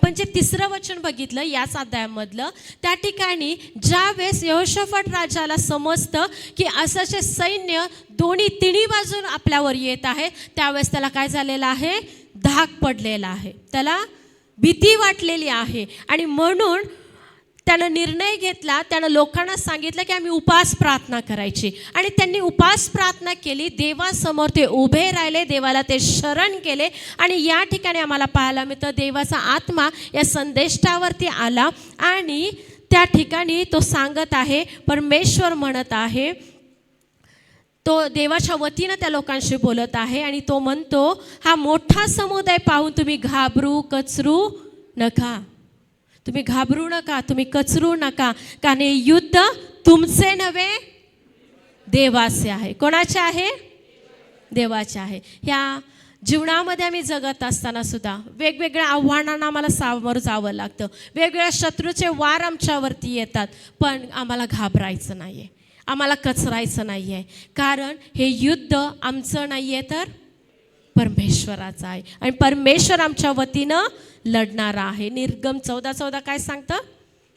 आपण जे 3रं वचन बघितलं याच अध्यायामधलं, त्या ठिकाणी ज्या वेळेस यहोशाफाट राजाला समजतं की असंचे सैन्य दोन्ही तिन्ही बाजून आपल्यावर येत आहे, त्यावेळेस त्याला काय झालेलं आहे, धाक पडलेला आहे, त्याला भीती वाटलेली आहे. आणि म्हणून त्यानं निर्णय घेतला, त्यानं लोकांना सांगितलं की आम्ही उपास प्रार्थना करायची. आणि त्यांनी उपास प्रार्थना केली, देवासमोर ते उभे राहिले, देवाला ते शरण केले. आणि या ठिकाणी आम्हाला पाहायला मिळतं देवाचा आत्मा या संदेष्टावरती आला आणि त्या ठिकाणी तो सांगत आहे, परमेश्वर म्हणत आहे, तो देवाच्या वतीनं त्या लोकांशी बोलत आहे आणि तो म्हणतो, हा मोठा समुदाय पाहून तुम्ही घाबरू कचरू नका, तुम्ही घाबरू नका, तुम्ही कचरू नका, कारण हे युद्ध तुमचे नव्हे देवाचे आहे. कोणाचे आहे? देवाचे आहे. ह्या जीवनामध्ये आम्ही जगत असताना सुद्धा वेगवेगळ्या आव्हानांना आम्हाला सामोरं जावं लागतं, वेगवेगळ्या शत्रूचे वार आमच्यावरती येतात, पण आम्हाला घाबरायचं नाही आहे, आम्हाला कचरायचं नाही आहे, कारण हे युद्ध आमचं नाही आहे तर परमेश्वराचं आहे आणि परमेश्वर आमच्या वतीनं लढणारा आहे. निर्गम 14:14 काय सांगतं?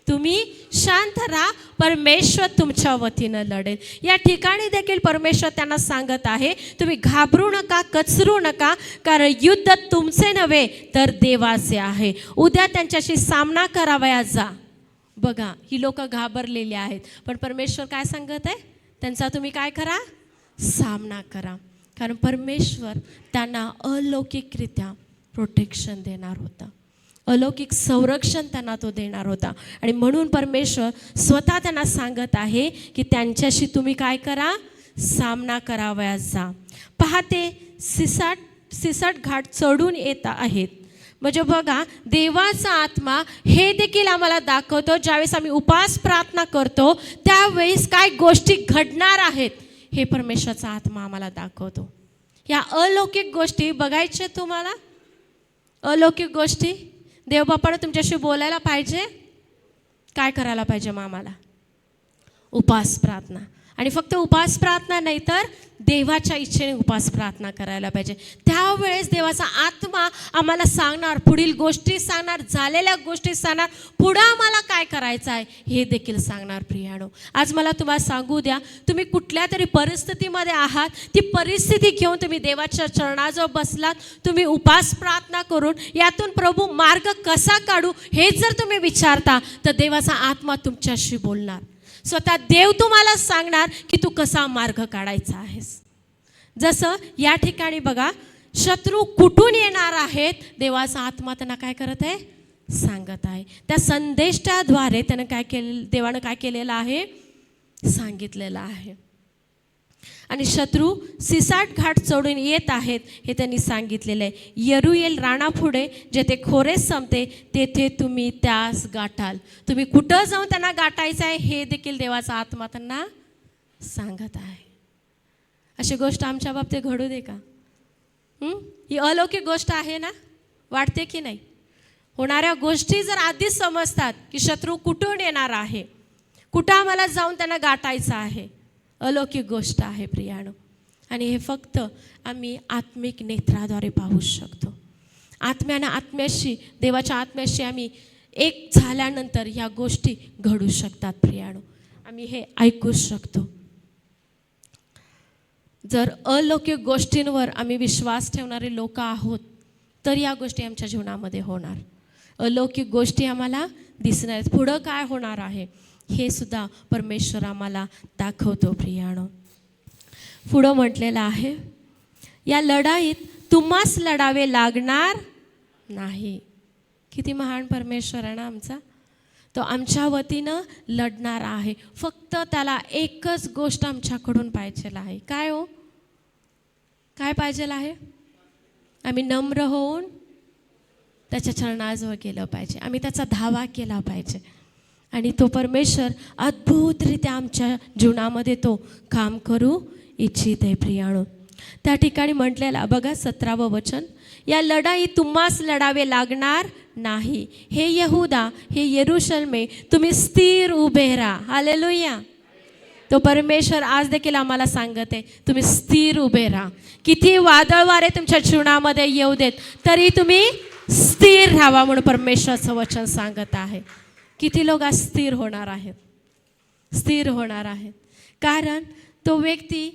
तुम्ही शांत राहा, परमेश्वर तुमच्या वतीनं लढेल. या ठिकाणी देखील परमेश्वर त्यांना सांगत आहे, तुम्ही घाबरू नका, कचरू नका, कारण युद्ध तुमचे नव्हे तर देवाचे आहे. उद्या त्यांच्याशी सामना करावया जा. बघा, ही लोक घाबरलेली आहेत, पण परमेश्वर काय सांगत आहे, त्यांचा तुम्ही काय करा, सामना करा, कारण परमेश्वर त्यांना अलौकिकरित्या प्रोटेक्शन देणार होता, अलौकिक संरक्षण त्यांना तो देणार होता. आणि म्हणून परमेश्वर स्वतः त्यांना सांगत आहे की त्यांच्याशी तुम्ही काय करा, सामना करावयास जा. पहा, ते सिसट घाट चढून येत आहेत. म्हणजे बघा, देवाचा आत्मा हे देखील आम्हाला दाखवतो, ज्यावेळेस आम्ही उपास प्रार्थना करतो त्यावेळेस काय गोष्टी घडणार आहेत हे परमेश्वराचा आत्मा आम्हाला दाखवतो. या अलौकिक गोष्टी बघायच्या तुम्हाला, अलौकिक गोष्टी देवबापानं तुमच्याशी बोलायला पाहिजे, काय करायला पाहिजे मग आम्हाला? उपास प्रार्थना. आणि फक्त उपास प्रार्थना नाही तर देवाच्या इच्छेने उपास प्रार्थना करायला पाहिजे. त्यावेळेस देवाचा आत्मा आम्हाला सांगणार, पुढील गोष्टी सांगणार, झालेल्या गोष्टी सांगणार, पुढं आम्हाला काय करायचं आहे हे देखील सांगणार. प्रियानो, आज मला तुम्हाला सांगू द्या, तुम्ही कुठल्या तरी परिस्थितीमध्ये आहात, ती परिस्थिती घेऊन तुम्ही देवाच्या चरणाजवळ बसलात, तुम्ही उपास प्रार्थना करून यातून प्रभू मार्ग कसा काढू हे जर तुम्ही विचारता तर देवाचा आत्मा तुमच्याशी बोलणार. स्वतः देव तुम्हाला सांगणार की तू कसा मार्ग काढायचा आहेस. जसं या ठिकाणी बघा, शत्रू कुठून येणार आहेत देवाचा आत्मा त्यांना काय करत आहे, सांगत आहे. त्या संदेशाद्वारे त्यानं काय केलं, देवानं काय केलेलं आहे, सांगितलेलं आहे. आणि शत्रू सिसाट घाट चढून येत आहेत हे त्यांनी सांगितलेलं आहे. यरुयेल राणापुढे जेथे खोरे संपते तेथे तुम्ही त्यास गाठाल. तुम्ही कुठं जाऊन त्यांना गाठायचं आहे हे देखील देवाचा आत्मा त्यांना सांगत आहे. अशी गोष्ट आमच्या बाबतीत घडू दे का? ही अलौकिक गोष्ट आहे ना, वाटते की नाही? होणाऱ्या गोष्टी जर आधीच समजतात की शत्रू कुठून येणार आहे, कुठं आम्हाला जाऊन त्यांना गाठायचं आहे, अलौकिक गोष्ट आहे प्रियानो. आणि हे फक्त आम्ही आत्मिक नेत्राद्वारे पाहू शकतो. आत्म्यानं आत्म्याशी, देवाच्या आत्म्याशी आम्ही एक झाल्यानंतर ह्या गोष्टी घडू शकतात प्रियानो, आम्ही हे ऐकू शकतो. जर अलौकिक गोष्टींवर आम्ही विश्वास ठेवणारे लोक आहोत तर या गोष्टी आमच्या जीवनामध्ये होणार. अलौकिक गोष्टी आम्हाला दिसणार आहेत, पुढं काय होणार आहे हे सुद्धा परमेश्वर आम्हाला दाखवतो प्रियानो. पुढं म्हटलेलं आहे, या लढाईत तुम्हास लढावे लागणार नाही. किती महान परमेश्वर आहे ना आमचा, तो आमच्या वतीनं लढणार आहे. फक्त त्याला एकच गोष्ट आमच्याकडून पाहिजे आहे. काय हो, काय पाहिजे आहे? आम्ही नम्र होऊन त्याच्या चरणाजवळ गेलं पाहिजे, आम्ही त्याचा धावा केला पाहिजे. आणि तो परमेश्वर अद्भुतरित्या आमच्या जीवनामध्ये तो काम करू इच्छित आहे प्रियाणो. त्या ठिकाणी म्हटलेला बघा 17वं वचन, या लढाई तुम्हास लढावे लागणार नाही. हे यहूदा, हे यरूशलेमे, तुम्ही स्थिर उभे राहा. हालेलुया. तो परमेश्वर आज देखील आम्हाला सांगत आहे, तुम्ही स्थिर उभे राहा. किती वादळ वारे तुमच्या जीवनामध्ये येऊ देत तरी तुम्ही स्थिर राहावा म्हणून परमेश्वराचं वचन सांगत आहे. किती लोक आज स्थिर होणार आहेत? स्थिर होणार आहेत. कारण तो व्यक्ती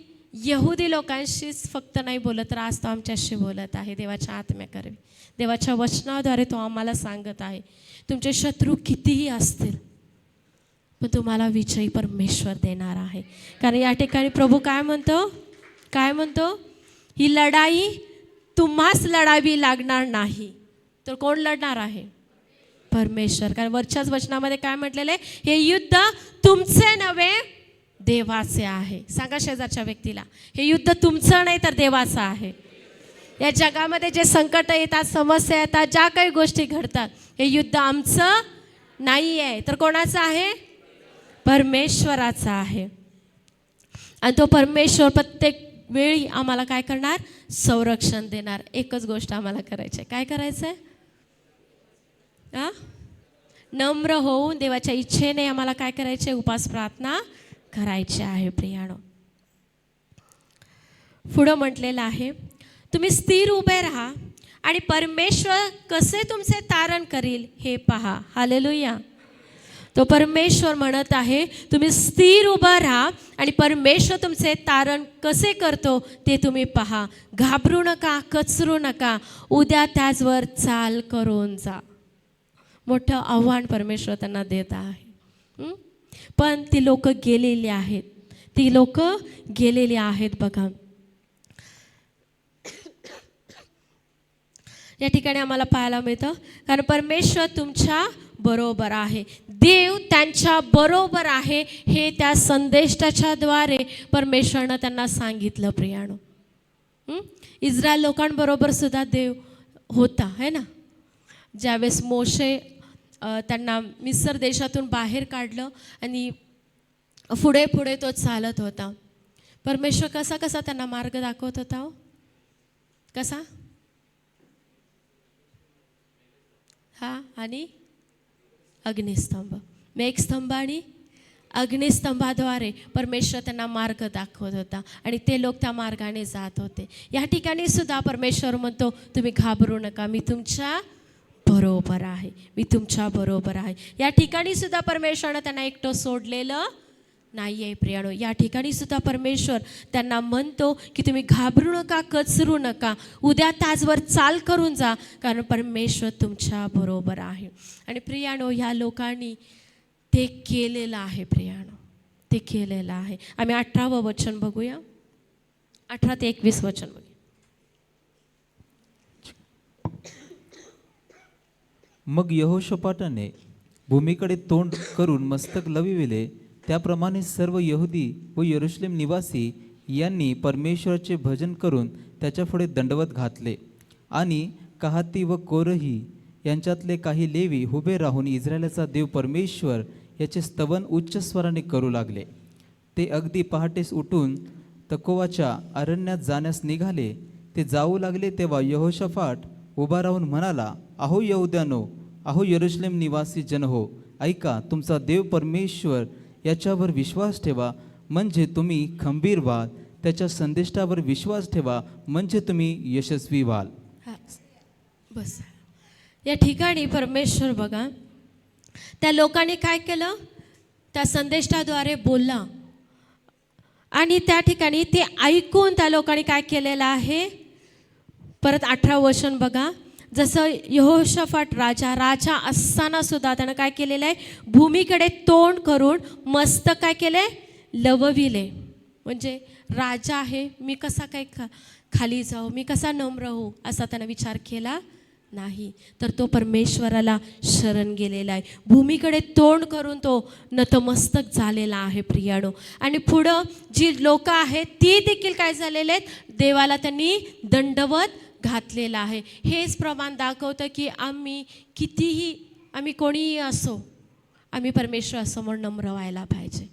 यहुदी लोकांशीच फक्त नाही बोलत, तर आज तो आमच्याशी बोलत आहे देवाच्या आत्म्याकरवी. देवाच्या वचनाद्वारे तो आम्हाला सांगत आहे, तुमचे शत्रू कितीही असतील पण तुम्हाला विजयी परमेश्वर देणार आहे. कारण या ठिकाणी प्रभू काय म्हणतो, ही लढाई तुम्हाच लढावी लागणार नाही, तर कोण लढणार आहे? परमेश्वर. कारण वरच्याच वचनामध्ये काय म्हटलेलं आहे, हे युद्ध तुमचे नव्हे देवाचे आहे. सांगा शेजारच्या व्यक्तीला, हे युद्ध तुमचं नाही तर देवाचं आहे. या जगामध्ये जे संकट येतात, समस्या येतात, ज्या काही गोष्टी घडतात, हे युद्ध आमचं नाही आहे, तर कोणाचं आहे? परमेश्वराचा आहे. आणि तो परमेश्वर प्रत्येक वेळी आम्हाला काय करणार? संरक्षण देणार. एकच गोष्ट आम्हाला करायची आहे. काय करायचं आहे? नम्र होऊन देवाच्या इच्छेने आम्हाला काय करायचे? उपास प्रार्थना करायची आहे प्रियानो. पुढं म्हटलेलं आहे, तुम्ही स्थिर उभे राहा आणि परमेश्वर कसे तुमचे तारण करील हे पहा. हालेलुया. तो परमेश्वर म्हणत आहे, तुम्ही स्थिर उभं राहा आणि परमेश्वर तुमचे तारण कसे करतो ते तुम्ही पहा. घाबरू नका, कचरू नका, उद्या त्याचवर चाल करून जा. मोठं आव्हान परमेश्वर त्यांना देत आहे. पण ती लोक गेलेली आहेत, बघा. या ठिकाणी आम्हाला पाहायला मिळतं, कारण परमेश्वर तुमच्या बरोबर आहे, देव त्यांच्या बरोबर आहे, हे त्या संदेशाच्या द्वारे परमेश्वरनं त्यांना सांगितलं प्रियानो. इस्रायल लोकांबरोबर सुद्धा देव होता, है ना. ज्यावेळेस मोशे त्यांना मिस्र देशातून बाहेर काढलं आणि पुढे पुढे तो चालत होता, परमेश्वर कसा त्यांना मार्ग दाखवत होता हो? कसा? आणि अग्निस्तंभ, मेघस्तंभ आणि अग्निस्तंभाद्वारे परमेश्वर त्यांना मार्ग दाखवत होता आणि ते लोक त्या मार्गाने जात होते. या ठिकाणी सुद्धा परमेश्वर म्हणतो, तुम्ही घाबरू नका, मी तुमच्या बरोबर आहे, मी तुमच्या बरोबर आहे. या ठिकाणी सुद्धा परमेश्वरनं त्यांना एकटं सोडलेलं नाही आहे प्रियानो. या ठिकाणी सुद्धा परमेश्वर त्यांना म्हणतो की तुम्ही घाबरू नका, कचरू नका, उद्या त्याचवर चाल करून जा, कारण परमेश्वर तुमच्या बरोबर आहे. आणि प्रियानो, ह्या लोकांनी ते केलेलं आहे प्रियानो, ते केलेलं आहे. आम्ही 18वं वचन बघूया, 18 ते 21 वचन बघूया. मग यहोशापाटाने भूमीकडे तोंड करून मस्तक लविविले. त्याप्रमाणे सर्व यहुदी व यरूशलेम निवासी यांनी परमेश्वराचे भजन करून त्याच्यापुढे दंडवत घातले. आणि कहाती व कोरही यांच्यातले काही लेवी उभे राहून इस्रायलाचा देव परमेश्वर याचे स्तवन उच्च स्वराने करू लागले. ते अगदी पहाटेस उठून तकोवाच्या अरण्यात जाण्यास निघाले. ते जाऊ लागले तेव्हा यहोशाफाट उभा राहून म्हणाला, अहो यहुद्यानो, अहो यरूशलेम निवासी जन हो, ऐका, तुमचा देव परमेश्वर याच्यावर विश्वास ठेवा म्हणजे तुम्ही खंबीर व्हाल, त्याच्या संदेशावर विश्वास ठेवा म्हणजे तुम्ही यशस्वी व्हाल. बस. या ठिकाणी परमेश्वर बघा, त्या लोकांनी काय केलं? त्या संदेशाद्वारे बोलला आणि त्या ठिकाणी ते ऐकून त्या लोकांनी काय केलेलं आहे? परत 18 वचन बघा. जसं यहोशाफाट राजा असताना सुद्धा त्यानं काय केलेलं आहे? भूमीकडे तोंड करून मस्तक काय केले? लवविले. म्हणजे राजा आहे, मी कसा काय खाली जाऊ, मी कसा नम्र होऊ, असा त्यानं विचार केला नाही, तर तो परमेश्वराला शरण गेलेला आहे. भूमीकडे तोंड करून तो नतमस्तक झालेला आहे प्रियानो. आणि पुढं जी लोक आहेत ती देखील काय झालेले आहेत? देवाला त्यांनी दंडवत घातलेला आहे. हेच प्रमाण दाखवतं की आम्ही कोणीही असो, आम्ही परमेश्वर समोर नम्र व्हायला पाहिजे.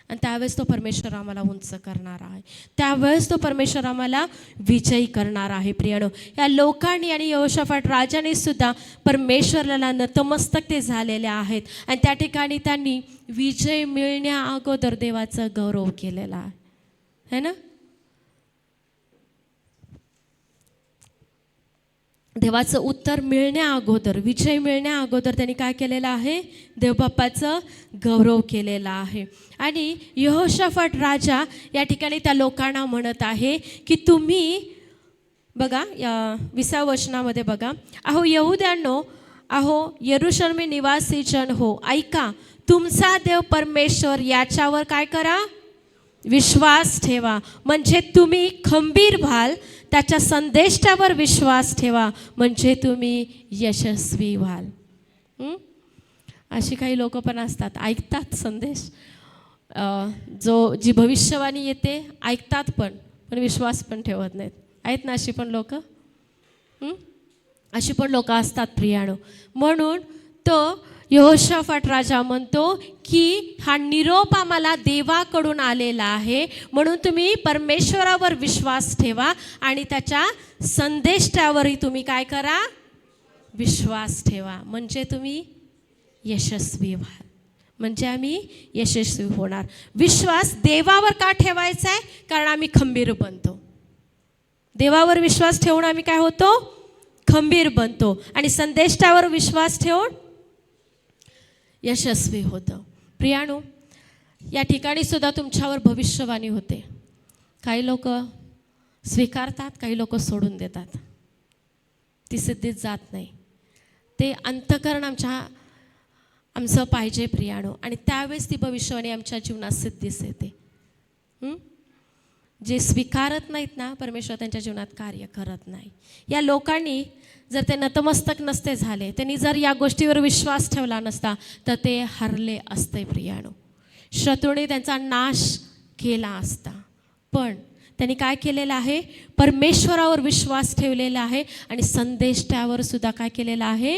आणि त्यावेळेस तो परमेश्वर आम्हाला उंच करणार आहे, त्यावेळेस तो परमेश्वर आम्हाला विजयी करणार आहे प्रियानो. या लोकांनी आणि यहोशाफाट राजाने सुद्धा परमेश्वराला नतमस्तक ते झालेले आहेत आणि त्या ठिकाणी त्यांनी विजय मिळण्या अगोदर देवाचा गौरव केलेला आहे, है ना. देवाचं उत्तर मिळण्या अगोदर, विजय मिळण्या अगोदर त्यांनी काय केलेलं आहे? देवबापाचं गौरव केलेला आहे. आणि यहोशाफाट राजा या ठिकाणी त्या लोकांना म्हणत आहे की तुम्ही बघा, या 20व्या वचनामध्ये बघा, अहो यहूद्यांनो, अहो यरूशलेमी निवासी जन हो, ऐका, तुमचा देव परमेश्वर याच्यावर काय करा? विश्वास ठेवा, म्हणजे तुम्ही खंबीर व्हाल. त्याच्या संदेशावर विश्वास ठेवा, म्हणजे तुम्ही यशस्वी व्हाल. अशी काही लोक पण असतात, ऐकतात संदेश, जी भविष्यवाणी येते ऐकतात पण विश्वास पण ठेवत नाहीत. आहेत ना अशी पण लोक? अशी पण लोक असतात प्रियानो. म्हणून तो यहोशाफाट राजा म्हणतो की हा निरोप आम्हाला देवाकडून आलेला आहे, म्हणून तुम्ही परमेश्वरावर विश्वास ठेवा आणि त्याच्या संदेशावरही तुम्ही काय करा? विश्वास ठेवा, म्हणजे तुम्ही यशस्वी व्हाल, म्हणजे आम्ही यशस्वी होणार. विश्वास देवावर का ठेवायचा आहे? कारण आम्ही खंबीर बनतो. देवावर विश्वास ठेवून आम्ही काय होतो? खंबीर बनतो. आणि संदेशावर विश्वास ठेवून यशस्वी होतं. प्रियानो, या ठिकाणी सुद्धा तुमच्यावर भविष्यवाणी होते. काही लोक स्वीकारतात, काही लोक सोडून देतात, ती सिद्धीत जात नाही. ते अंतःकरण आमचं पाहिजे प्रियानो, आणि त्यावेळेस ती भविष्यवाणी आमच्या जीवनात सिद्धीस येते. जे स्वीकारत नाहीत ना, परमेश्वर त्यांच्या जीवनात कार्य करत नाही. या लोकांनी जर ते नतमस्तक नसते झाले, त्यांनी जर या गोष्टीवर विश्वास ठेवला नसता, तर ते हरले असते प्रियानो. शत्रूने त्यांचा नाश केला असता. पण त्यांनी काय केलेलं आहे? परमेश्वरावर विश्वास ठेवलेला आहे आणि संदेश त्यावर सुद्धा काय केलेला आहे?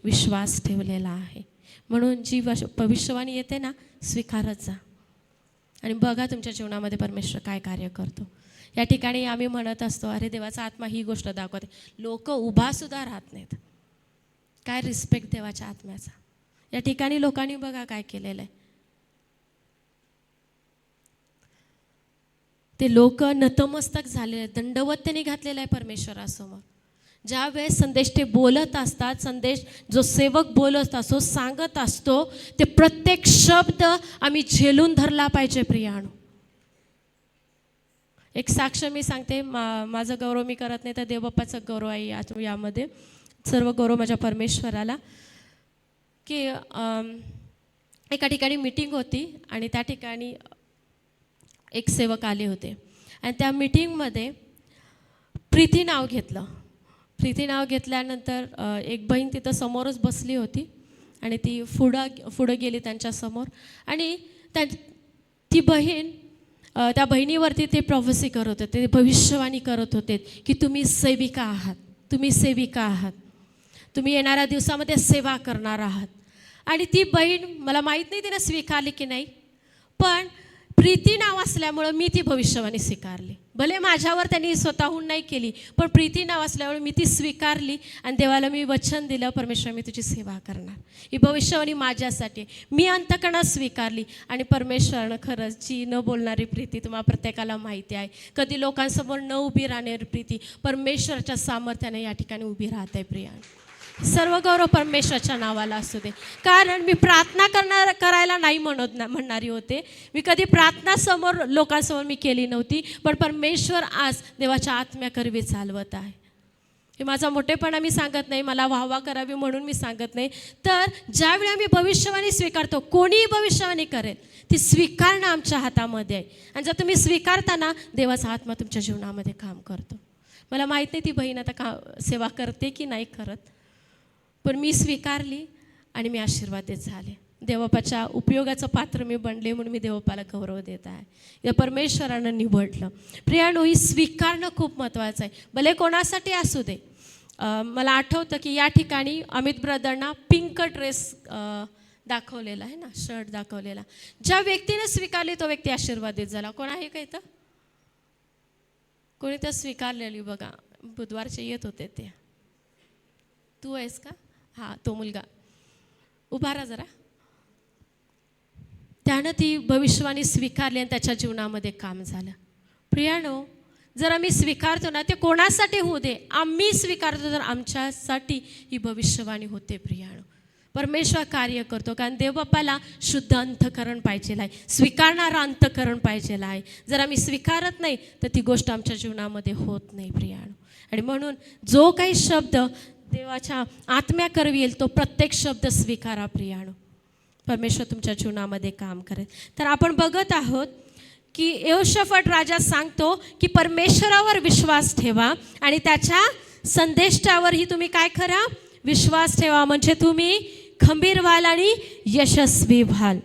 विश्वास ठेवलेला आहे. म्हणून जी भविष्यवाणी येते ना, स्वीकारत जा आणि बघा तुमच्या जीवनामध्ये परमेश्वर काय कार्य करतो. या ठिकाणी आम्ही म्हणत असतो, अरे देवाचा आत्मा ही गोष्ट दाखवते. लोक उभा सुद्धा राहत नाहीत. काय रिस्पेक्ट देवाच्या आत्म्याचा. या ठिकाणी लोकांनी बघा काय केलेलं आहे. ते लोक नतमस्तक झालेले, दंडवत त्यांनी घातलेला आहे परमेश्वरासमोर. ज्या वेळेस संदेश ते बोलत असतात, संदेश जो सेवक बोलत असतो, सांगत असतो, ते प्रत्येक शब्द आम्ही झेलून धरला पाहिजे प्रियाणू. एक साक्ष मी सांगते, माझं गौरव मी करत नाही तर देवबापाचं गौरव आहे यामध्ये. सर्व गौरव माझ्या परमेश्वराला. की एका ठिकाणी मीटिंग होती आणि त्या ठिकाणी एक सेवक आले होते आणि त्या मीटिंगमध्ये प्रीती नाव घेतलं. प्रीती नाव घेतल्यानंतर एक बहीण तिथं समोरच बसली होती आणि ती पुढं गेली त्यांच्यासमोर आणि ती बहीण, त्या बहिणीवरती ते प्रॉफेसी करत होते, ते भविष्यवाणी करत होते की तुम्ही सेविका आहात, तुम्ही सेविका आहात, तुम्ही येणाऱ्या दिवसामध्ये सेवा करणार आहात. आणि ती बहीण, मला माहीत नाही तिने स्वीकारली की नाही, पण प्रीती नाव असल्यामुळं मी ती भविष्यवाणी स्वीकारली. भले माझ्यावर त्यांनी स्वतःहून नाही केली, पण प्रीती नाव असल्यामुळे मी ती स्वीकारली आणि देवाला मी वचन दिलं, परमेश्वर मी तुझी सेवा करणार. ही भविष्यवाणी माझ्यासाठी मी अंतःकरणात स्वीकारली. आणि परमेश्वरानं खरंच जी न बोलणारी प्रीती तुम्हाला प्रत्येकाला माहिती आहे, कधी लोकांसमोर न उभी राहणारी प्रीती परमेश्वराच्या सामर्थ्याने या ठिकाणी उभी राहत आहे. प्रिया, सर्व गौरव परमेश्वराच्या नावाला असू दे. कारण मी प्रार्थना करायला नाही म्हणणारी होते. मी कधी प्रार्थना समोर लोकांसमोर मी केली नव्हती, पण परमेश्वर आज देवाच्या आत्म्याकरवी चालवत आहे. हे माझा मोठेपणा मी सांगत नाही, मला वाहवा करावी म्हणून मी सांगत नाही. तर ज्यावेळी आम्ही भविष्यवाणी स्वीकारतो, कोणीही भविष्यवाणी करेल, ती स्वीकारणं आमच्या हातामध्ये आहे. आणि जर तुम्ही स्वीकारताना देवाचा आत्मा तुमच्या जीवनामध्ये काम करतो. मला माहीत नाही ती बहीण आता सेवा करते की नाही करत, पण मी स्वीकारली आणि मी आशीर्वादित झाले. देवबापाच्या उपयोगाचं पात्र मी बनले म्हणून मी देवबापाला गौरव देत आहे. या परमेश्वरानं निवडलं. प्रियानो, ही स्वीकारणं खूप महत्त्वाचं आहे, भले कोणासाठी असू दे. मला आठवतं की या ठिकाणी अमित ब्रदरना पिंक ड्रेस दाखवलेला आहे ना, शर्ट दाखवलेला. ज्या व्यक्तीने स्वीकारली तो व्यक्ती आशीर्वादित झाला. कोण आहे का इथं? कोणी तर स्वीकारलेली बघा, बुधवारचे येत होते ते. तू आहेस का? हां, तो मुलगा उभा राहा जरा. त्यानं ती भविष्यवाणी स्वीकारली आणि त्याच्या जीवनामध्ये काम झालं. प्रियानो, जर आम्ही स्वीकारतो ना, ते कोणासाठी होऊ दे, आम्ही स्वीकारतो तर आमच्यासाठी ही भविष्यवाणी होते प्रियानो. परमेश्वर कार्य करतो, कारण देवबापाला शुद्ध अंतःकरण पाहिजे आहे, स्वीकारणारं अंतःकरण पाहिजे आहे. जर आम्ही स्वीकारत नाही तर ती गोष्ट आमच्या जीवनामध्ये होत नाही प्रियानो. आणि म्हणून जो काही शब्द देवाच्या आत्म्याकरवी येईल तो प्रत्येक शब्द स्वीकारा प्रियानो. परमेश्वर तुमच्या जीवनामध्ये काम करेल. तर आपण बघत आहोत की यहोशाफाट राजा सांगतो की परमेश्वरावर विश्वास ठेवा आणि त्याच्या संदेष्टावरही तुम्ही काय करा, विश्वास ठेवा, म्हणजे तुम्ही खंबीर व्हाल आणि यशस्वी व्हाल.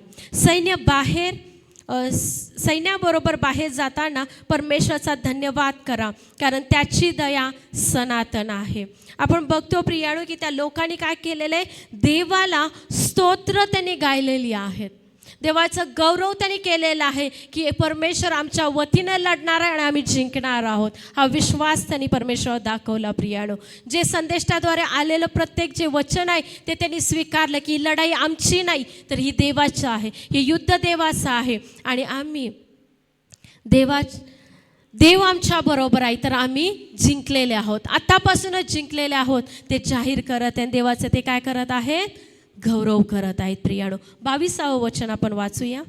सैन्याबरोबर बाहेर जाताना परमेश्वराचा धन्यवाद करा, कारण त्याची दया सनातन आहे. आपण बघतो प्रियाणू की त्या लोकांनी काय केलेलं आहे, देवाला स्तोत्र त्यांनी गायलेली आहेत, देवाचं गौरव त्यांनी केलेला आहे की परमेश्वर आमच्या वतीनं लढणार आहे आणि आम्ही जिंकणार आहोत. हा विश्वास त्यांनी परमेश्वर दाखवला प्रियाणो. जे संदेशाद्वारे आलेलं प्रत्येक जे वचन आहे ते त्यांनी स्वीकारलं की ही लढाई आमची नाही तर ही देवाची आहे, हे युद्ध देवाचं आहे आणि आम्ही देव आमच्या बरोबर आहे तर आम्ही जिंकलेले आहोत, आतापासूनच जिंकलेले आहोत. ते जाहीर करत आहे, देवाचं ते काय करत आहेत, गौरव करत आहेत प्रियाणो. 22वं वचन आपण वाचूया.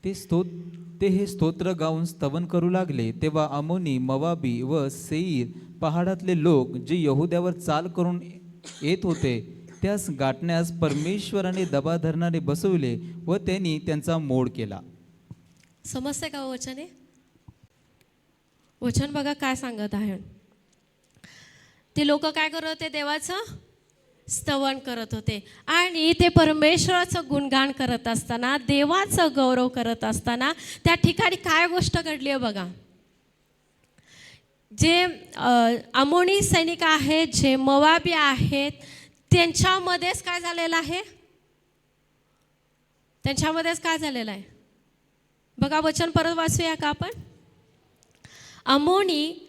ते हे स्तोत्र गाऊन स्तवन करू लागले, तेव्हा अमोनी, मोवाबी व सेईर पहाडातले लोक जे यहुद्यावर चाल करून येत होते त्यास गाठण्यास परमेश्वराने दबा धरणारे बसवले व त्यांनी त्यांचा मोड केला. समजते का वचन आहे? वचन बघा काय सांगत आहे. ते लोक काय करत होते, देवाचं स्तवन करत होते आणि ते परमेश्वराचं गुणगान करत असताना, देवाचं गौरव करत असताना त्या ठिकाणी काय गोष्ट घडली आहे बघा. जे अमोनी सैनिक आहेत, जे मोवाबी आहेत, त्यांच्यामध्येच काय झालेलं आहे, त्यांच्यामध्येच काय झालेलं आहे बघा. वचन परत वाचूया का आपण. अमोनी,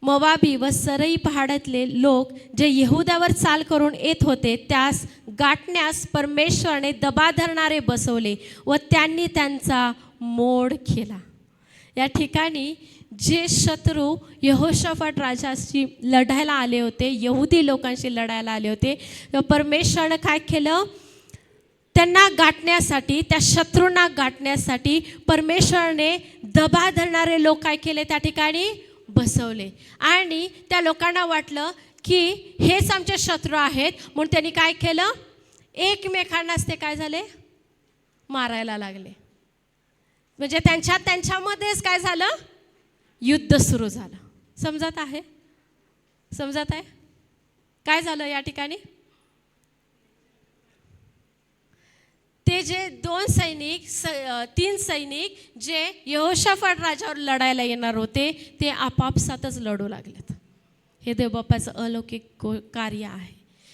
मोवाबी व सरई पहाडातले लोक जे यहुद्यावर चाल करून येत होते त्यास गाठण्यास परमेश्वराने दबा धरणारे बसवले व त्यांनी त्यांचा मोड केला. या ठिकाणी जे शत्रू यहोशाफाट राजाशी लढायला आले होते, यहुदी लोकांशी लढायला आले होते, परमेश्वरानं काय केलं, त्यांना गाठण्यासाठी, त्या शत्रूंना गाठण्यासाठी परमेश्वराने दबा धरणारे लोक काय केले, त्या ठिकाणी बसवले. आणि त्या लोकांना वाटलं की हेच आमचे शत्रू आहेत, म्हणून त्यांनी काय केलं, एकमेकांनाच ते काय झाले, मारायला लागले. म्हणजे त्यांच्यामध्येच काय झालं, युद्ध सुरू झालं. समजत आहे, समजत आहे काय झालं या ठिकाणी. ते जे तीन सैनिक जे यहोशाफाट राजावर लढायला येणार होते ते आपापसातच लढू लागलेत. हे देवबापाचं अलौकिक कार्य आहे,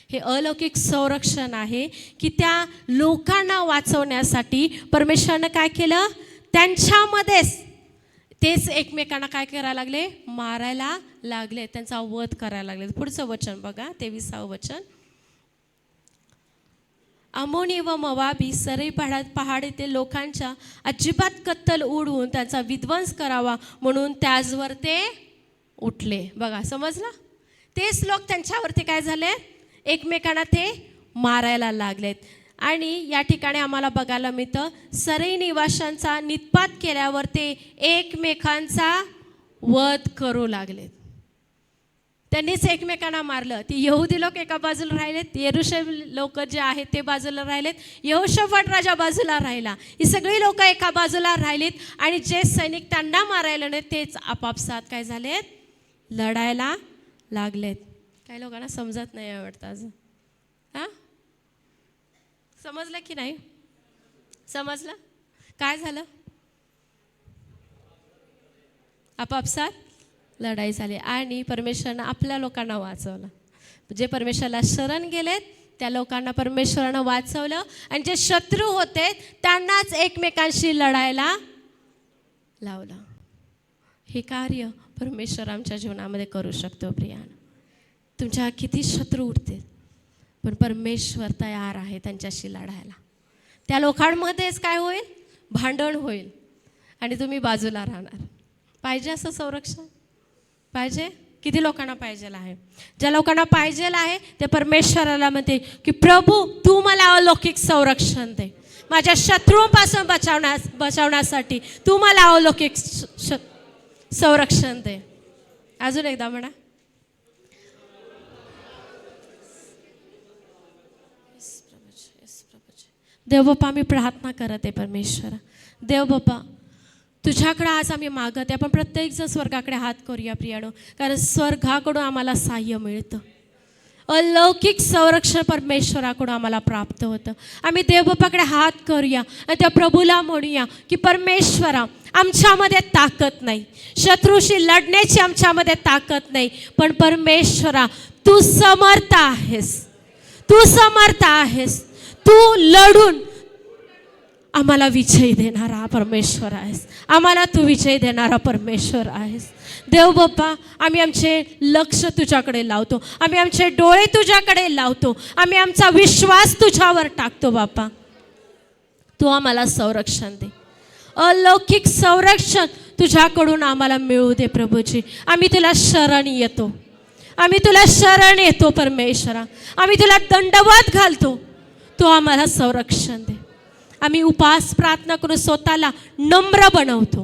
हे अलौकिक संरक्षण आहे की त्या लोकांना वाचवण्यासाठी परमेश्वरानं काय केलं, त्यांच्यामध्येच तेच एकमेकांना काय करायला लागले, मारायला लागले, त्यांचा वध करायला लागले. पुढचं वचन बघा, 23वं वचन. अमोनी व मोवाबी सरई पहाड येथील लोकांच्या अजिबात कत्तल उडवून त्यांचा विध्वंस करावा म्हणून त्याचवर ते उठले. बघा समजलं, तेच लोक त्यांच्यावरती काय झाले, एकमेकांना ते मारायला लागलेत. आणि या ठिकाणी आम्हाला बघायला मिळतं, सरई निवाशांचा निपात केल्यावर ते एकमेकांचा वध करू लागलेत. त्यांनीच एकमेकांना मारलं. ती यहुदी लोक एका बाजूला राहिलेत, यरूशलेम लोक जे आहेत ते बाजूला राहिलेत, यहोशाफाट राजा बाजूला राहिला, ही सगळी लोक एका बाजूला राहिलीत आणि जे सैनिक त्यांना मारायला नाही तेच आपापसात काय झालेत, लढायला लागलेत. काही लोकांना समजत नाही आवडतं अजून. हां, समजलं की नाही, समजलं काय झालं, आपापसात लढाई झाली आणि परमेश्वरानं आपल्या लोकांना वाचवलं. जे परमेश्वराला शरण गेलेत त्या लोकांना परमेश्वरानं वाचवलं आणि जे शत्रू होते त्यांनाच एकमेकांशी लढायला लावलं. हे कार्य परमेश्वर आमच्या जीवनामध्ये करू शकतो. प्रियानं, तुमच्या किती शत्रू उठते पण परमेश्वर तयार आहे त्यांच्याशी लढायला. त्या लोकांमध्येच काय होईल, भांडण होईल आणि तुम्ही बाजूला राहणार. पाहिजे असं संरक्षण? पाहिजे? किती लोकांना पाहिजे आहे? ज्या लोकांना पाहिजे आहे ते परमेश्वराला म्हणते की प्रभू तू मला अलौकिक संरक्षण दे, माझ्या शत्रूंपासून बचावण्यासाठी तू मला अलौकिक संरक्षण दे. अजून एकदा म्हणा. देव बाप्पा आम्ही प्रार्थना करत आहे परमेश्वरा. देव बाप्पा तुझ्याकडे आज आम्ही मागत आहे. आपण प्रत्येकजण स्वर्गाकडे हात करूया प्रियानो, कारण स्वर्गाकडून आम्हाला सहाय्य मिळतं. अलौकिक संरक्षण परमेश्वराकडून आम्हाला प्राप्त होतं. आम्ही देवबापाकडे हात करूया आणि त्या प्रभूला म्हणूया की परमेश्वरा आमच्यामध्ये ताकद नाही, शत्रूशी लढण्याची आमच्यामध्ये ताकद नाही, पण परमेश्वरा तू समर्थ आहेस, तू समर्थ आहेस, तू लढून आम्हाला विजय देणारा परमेश्वर आहेस, आम्हाला तू विजय देणारा परमेश्वर आहेस. देव बाप्पा आम्ही आमचे लक्ष तुझ्याकडे लावतो, आम्ही आमचे डोळे तुझ्याकडे लावतो, आम्ही आमचा विश्वास तुझ्यावर टाकतो. बाप्पा तू आम्हाला संरक्षण दे, अलौकिक संरक्षण तुझ्याकडून आम्हाला मिळू दे प्रभूजी. आम्ही तुला शरण येतो, आम्ही तुला शरण येतो परमेश्वरा, आम्ही तुला दंडवत घालतो, तू आम्हाला संरक्षण दे. आम्ही उपास प्रार्थना करून स्वतःला नम्र बनवतो.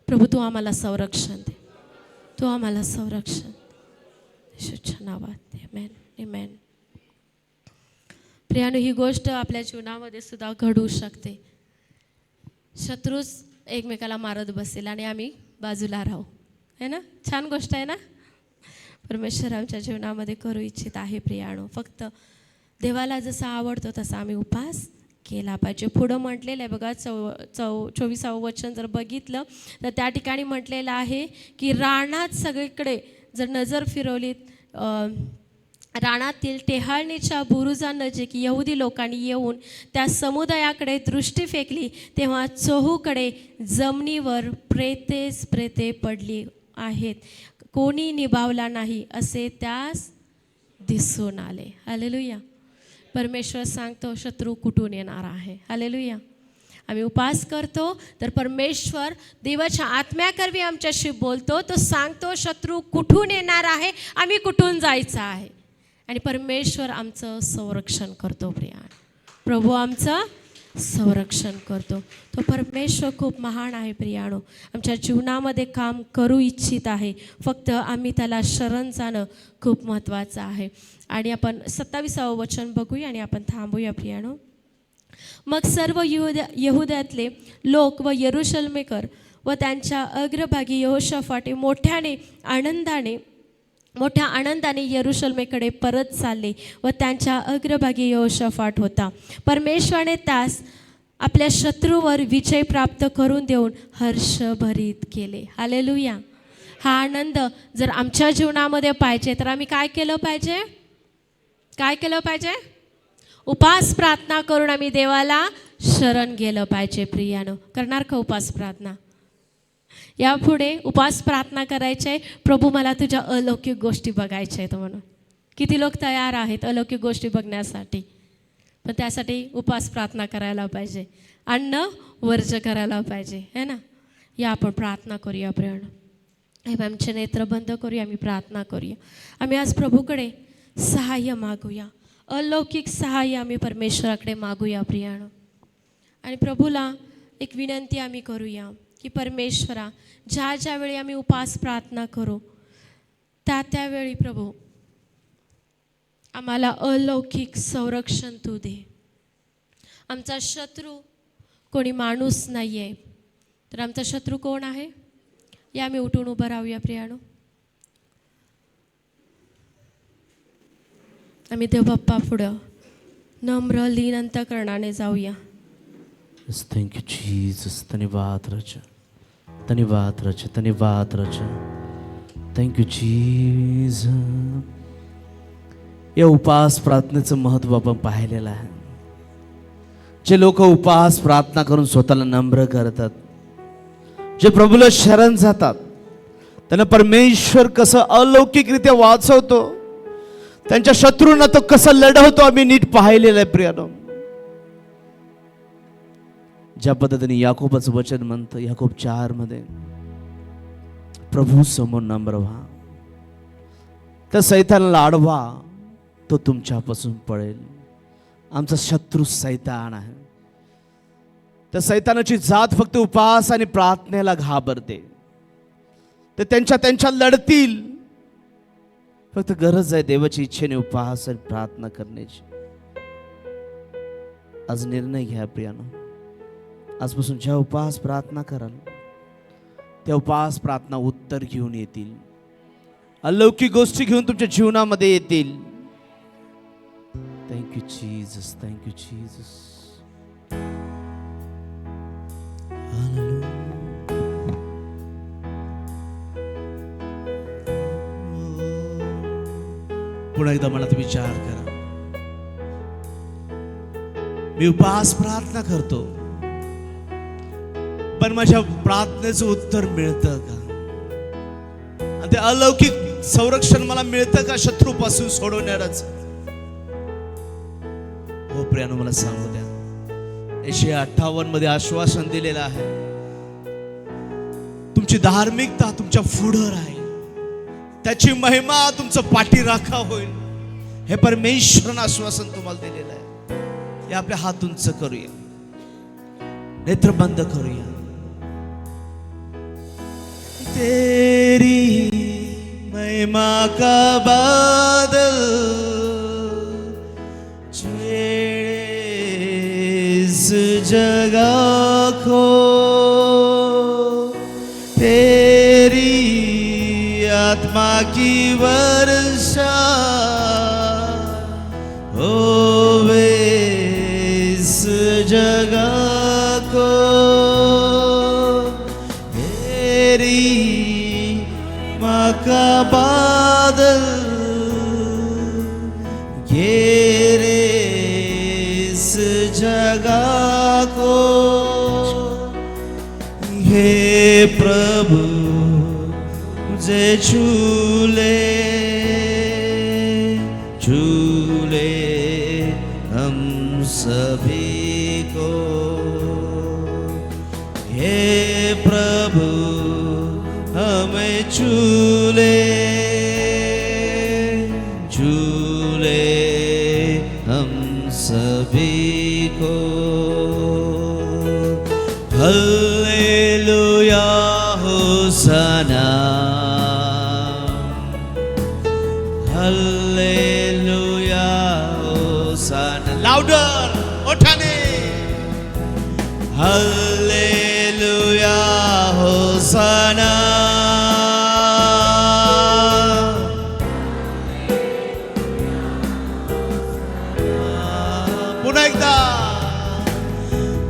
प्रभू तू आम्हाला संरक्षण दे, तू आम्हाला संरक्षण. येशूच्या नावात आमेन, आमेन. प्रियानो ही गोष्ट आपल्या जीवनामध्ये सुद्धा घडू शकते. शत्रूच एकमेकाला मारत बसेल आणि आम्ही बाजूला राहू, है ना? छान गोष्ट आहे ना? परमेश्वर आमच्या जीवनामध्ये करू इच्छित आहे प्रियानो. फक्त देवाला जसं आवडतो तसा आम्ही उपास केला पाहिजे. पुढं म्हटलेलं आहे बघा, 24वं वचन जर बघितलं तर त्या ठिकाणी म्हटलेलं आहे की रानात सगळीकडे जर नजर फिरवलीत, रानातील टेहाळणीच्या बुरुजानजीक यहुदी लोकांनी येऊन त्या समुदायाकडे दृष्टी फेकली, तेव्हा चहूकडे जमिनीवर प्रेतेच प्रेते पडली आहेत, कोणी निभावला नाही असे त्यास दिसून आले. हालेलुया. परमेश्वर सांगतो शत्रू कुठून येणार आहे. हालेलुया. आम्ही उपास करतो तर परमेश्वर देवाच्या आत्म्याकरवी आमच्याशी बोलतो. तो सांगतो शत्रू कुठून येणार आहे, आम्ही कुठून जायचं आहे, आणि परमेश्वर आमचं संरक्षण करतो. प्रिया प्रभू आमचं संरक्षण करतो. तो परमेश्वर खूप महान आहे प्रियानो, आमच्या जीवनामध्ये काम करू इच्छित आहे. फक्त आम्ही त्याला शरण जाणं खूप महत्त्वाचं आहे. आणि आपण 27वं वचन बघूया आणि आपण थांबूया प्रियानो. मग सर्व यहुद्यातले लोक व यरूशलेमेकर व त्यांच्या अग्रभागी यहोशाफाट मोठ्या आनंदाने यरूशलेमेकडे परत चालले व त्यांच्या अग्रभागी यहोशाफाट होता. परमेश्वराने त्यास आपल्या शत्रूवर विजय प्राप्त करून देऊन हर्षभरीत केले. हालेलुया. हा आनंद जर आमच्या जीवनामध्ये पाहिजे तर आम्ही काय केलं पाहिजे? काय केलं पाहिजे? उपास प्रार्थना करून आम्ही देवाला शरण गेलं पाहिजे. प्रियानो करणार का उपास प्रार्थना? यापुढे उपास प्रार्थना करायचे, प्रभू मला तुझ्या अलौकिक गोष्टी बघायच्या आहेत म्हणून. किती लोक तयार आहेत अलौकिक गोष्टी बघण्यासाठी? पण त्यासाठी उपास प्रार्थना करायला पाहिजे, अन्न वर्ज करायला पाहिजे, है ना? या आपण प्रार्थना करूया प्रियानो. आमचे नेत्र बंद करूया, आम्ही प्रार्थना करूया. आम्ही आज प्रभूकडे सहाय्य मागूया, अलौकिक सहाय्य आम्ही परमेश्वराकडे मागूया प्रियानो. आणि प्रभूला एक विनंती आम्ही करूया की परमेश्वरा ज्या वेळी आम्ही उपास प्रार्थना करू त्यावेळी प्रभू आम्हाला अलौकिक संरक्षण तू दे. आमचा शत्रू कोणी माणूस नाही आहे, तर आमचा शत्रू कोण आहे? या आम्ही उठून उभं राहूया प्रियानो. आम्ही देव बाप्पा पुढं नम्र लीन अंतःकरणाने जाऊया. Thank you Jesus. धन्यवाद राजा, धन्यवाद राजा, धन्यवाद राजा. Thank you Jesus. या उपास प्रार्थनेचं महत्त्व आपण पाहिलेलं आहे. जे लोक उपास प्रार्थना करून स्वतःला नम्र करतात, जे प्रभूला शरण जातात, त्यांना परमेश्वर कसं अलौकिकरित्या वाचवतो, त्यांच्या शत्रूंना तो कसं लढवतो आम्ही नीट पाहिलेलं आहे प्रियानो. ज्या पद्धतीने याकोबाचं वचन म्हणतं याकोब 4 मध्ये, प्रभू समोर नम्र व्हा, त्या सैतानाला अडवा, तो तुमच्यापासून पळेल. आमचा शत्रू सैतान आहे. त्या सैतानाची जात फक्त उपवास आणि प्रार्थनेला घाबरते. ते त्यांच्या लढतील. फक्त गरज आहे देवाची इच्छेने उपवास आणि प्रार्थना करण्याची. आज निर्णय घ्या प्रियानो. आजपासून ज्या उपवास प्रार्थना कराल त्या उपवास प्रार्थना उत्तर घेऊन येतील. अलौकिक गोष्टी घेऊन तुमच्या जीवनामध्ये येतील. Thank you Jesus, thank you Jesus. पुन्हा एकदा मनात विचार करा. मी उपवास प्रार्थना करतो, पण माझ्या प्रार्थनेचं उत्तर मिळतं का? आणि ते अलौकिक संरक्षण मला मिळतं का शत्रूपासून सोडवणारच? हो प्रियानो, मला सांगू द्या. 158 मध्ये आश्वासन दिलेलं आहे, तुमची धार्मिकता तुमच्या पुढं राहील, त्याची महिमा तुमचं पाठीराखा होईल. हे परमेश्वरानं आश्वासन तुम्हाला दिलेलं आहे. हे आपल्या हात उंच करूया, नेत्र बंद करूया. तेरी महिमा का बादल छेड़े इस जगह को, तेरी आत्मा की वर्षा होवे इस जगह को, तेरी माँ का बादल घेरे इस जगह को. हे प्रभु मुझे झूले झूले हम सभी को. हे प्रभु हमें झूले झूले हम सभी को. Hallelujah hosanna, hallelujah hosanna. Louder, मोठ्याने. Hallelujah hosanna. पुन्हा एकदा.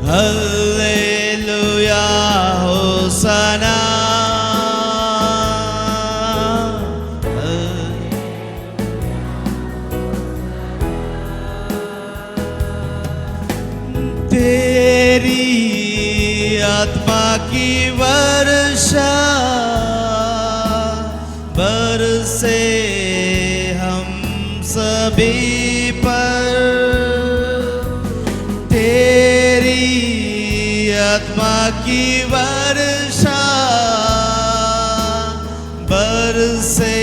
हालेलुया होसाना. तेरी आत्मा की वर्षा बरसे हम सभी पर, तेरी आत्मा की वर्षा बरसे